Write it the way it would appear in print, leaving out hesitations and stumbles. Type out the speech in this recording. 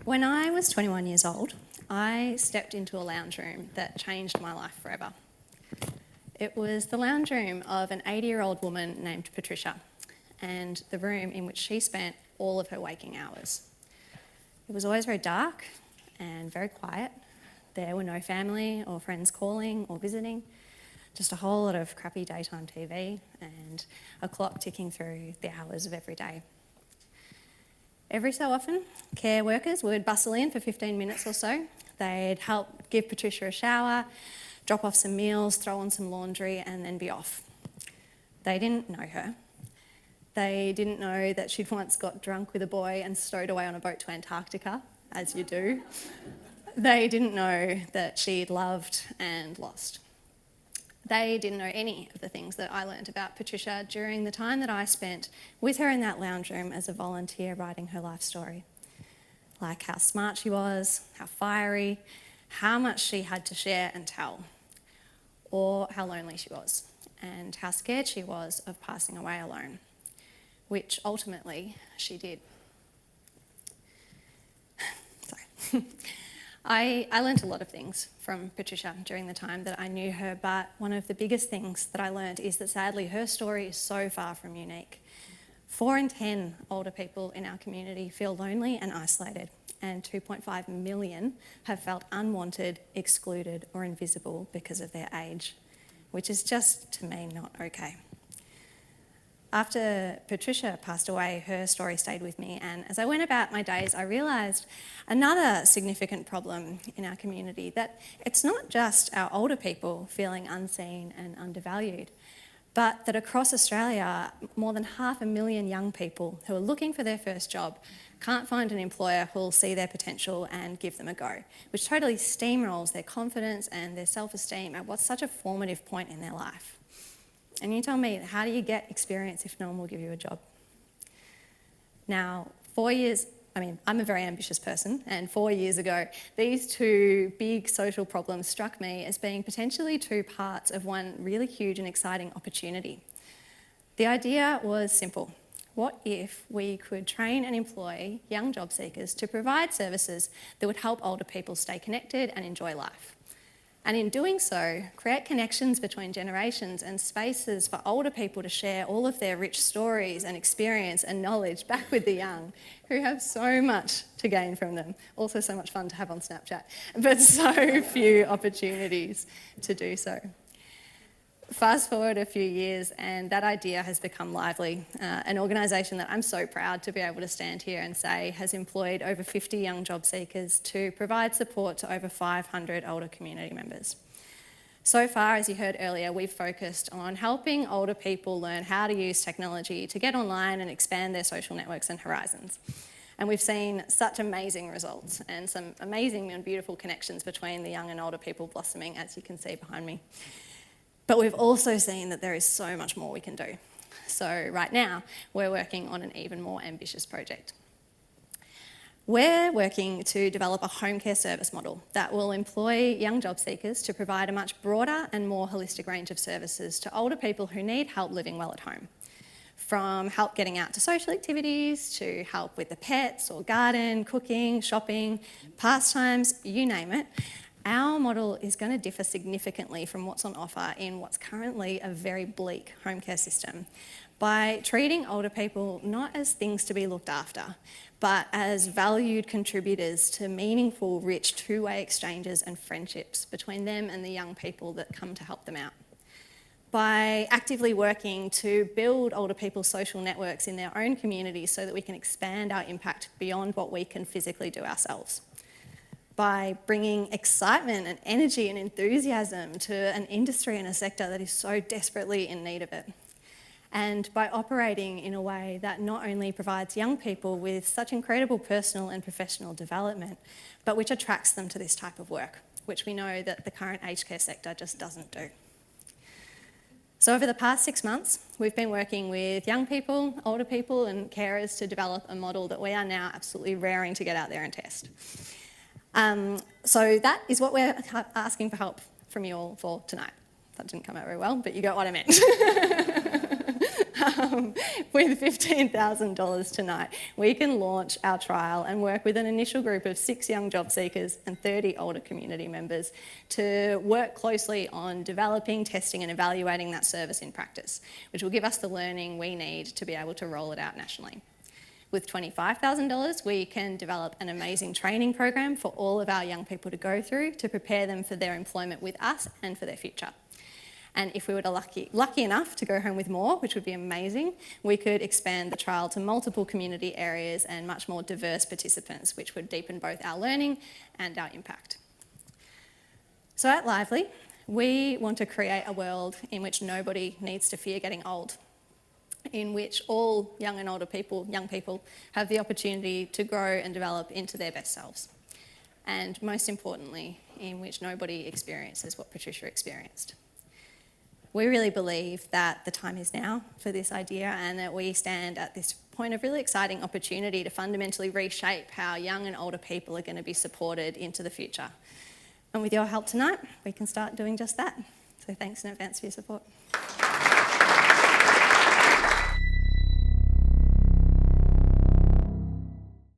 When I was 21 years old, I stepped into a lounge room that changed my life forever. It was the lounge room of an 80-year-old woman named Patricia, and the room in which she spent all of her waking hours. It was always very dark and very quiet. There were no family or friends calling or visiting, just a whole lot of crappy daytime TV and a clock ticking through the hours of every day. Every so often, care workers would bustle in for 15 minutes or so. They'd help give Patricia a shower, drop off some meals, throw on some laundry, and then be off. They didn't know her. They didn't know that she'd once got drunk with a boy and stowed away on a boat to Antarctica, as you do. They didn't know that she'd loved and lost. They didn't know any of the things that I learned about Patricia during the time that I spent with her in that lounge room as a volunteer writing her life story. Like how smart she was, how fiery, how much she had to share and tell, or how lonely she was, and how scared she was of passing away alone, which ultimately she did. Sorry. I learnt a lot of things from Patricia during the time that I knew her, but one of the biggest things that I learned is that sadly her story is so far from unique. 4 in 10 older people in our community feel lonely and isolated, and 2.5 million have felt unwanted, excluded or invisible because of their age, which is just, to me, not okay. After Patricia passed away, her story stayed with me, and as I went about my days, I realised another significant problem in our community, that it's not just our older people feeling unseen and undervalued, but that across Australia, more than 500,000 young people who are looking for their first job can't find an employer who will see their potential and give them a go, which totally steamrolls their confidence and their self-esteem at what's such a formative point in their life. And you tell me, how do you get experience if no one will give you a job? Now, I'm a very ambitious person, and 4 years ago, these two big social problems struck me as being potentially two parts of one really huge and exciting opportunity. The idea was simple. What if we could train and employ young job seekers to provide services that would help older people stay connected and enjoy life? And in doing so, create connections between generations and spaces for older people to share all of their rich stories and experience and knowledge back with the young, who have so much to gain from them. Also so much fun to have on Snapchat, but so few opportunities to do so. Fast forward a few years and that idea has become Lively, an organisation that I'm so proud to be able to stand here and say has employed over 50 young job seekers to provide support to over 500 older community members. So far, as you heard earlier, we've focused on helping older people learn how to use technology to get online and expand their social networks and horizons. And we've seen such amazing results and some amazing and beautiful connections between the young and older people blossoming, as you can see behind me. But we've also seen that there is so much more we can do. So right now, we're working on an even more ambitious project. We're working to develop a home care service model that will employ young job seekers to provide a much broader and more holistic range of services to older people who need help living well at home. From help getting out to social activities, to help with the pets or garden, cooking, shopping, pastimes, you name it. Our model is going to differ significantly from what's on offer in what's currently a very bleak home care system by treating older people not as things to be looked after, but as valued contributors to meaningful, rich two-way exchanges and friendships between them and the young people that come to help them out. By actively working to build older people's social networks in their own communities so that we can expand our impact beyond what we can physically do ourselves. By bringing excitement and energy and enthusiasm to an industry and a sector that is so desperately in need of it. And by operating in a way that not only provides young people with such incredible personal and professional development, but which attracts them to this type of work, which we know that the current aged care sector just doesn't do. So over the past 6 months, we've been working with young people, older people and carers to develop a model that we are now absolutely raring to get out there and test. So that is what we're asking for help from you all for tonight. That didn't come out very well, but you got what I meant. with $15,000 tonight, we can launch our trial and work with an initial group of 6 young job seekers and 30 older community members to work closely on developing, testing and evaluating that service in practice, which will give us the learning we need to be able to roll it out nationally. With $25,000, we can develop an amazing training program for all of our young people to go through to prepare them for their employment with us and for their future. And if we were lucky enough to go home with more, which would be amazing, we could expand the trial to multiple community areas and much more diverse participants, which would deepen both our learning and our impact. So at Lively, we want to create a world in which nobody needs to fear getting old, in which all young and older people, young people, have the opportunity to grow and develop into their best selves. And most importantly, in which nobody experiences what Patricia experienced. We really believe that the time is now for this idea and that we stand at this point of really exciting opportunity to fundamentally reshape how young and older people are going to be supported into the future. And with your help tonight, we can start doing just that. So thanks in advance for your support.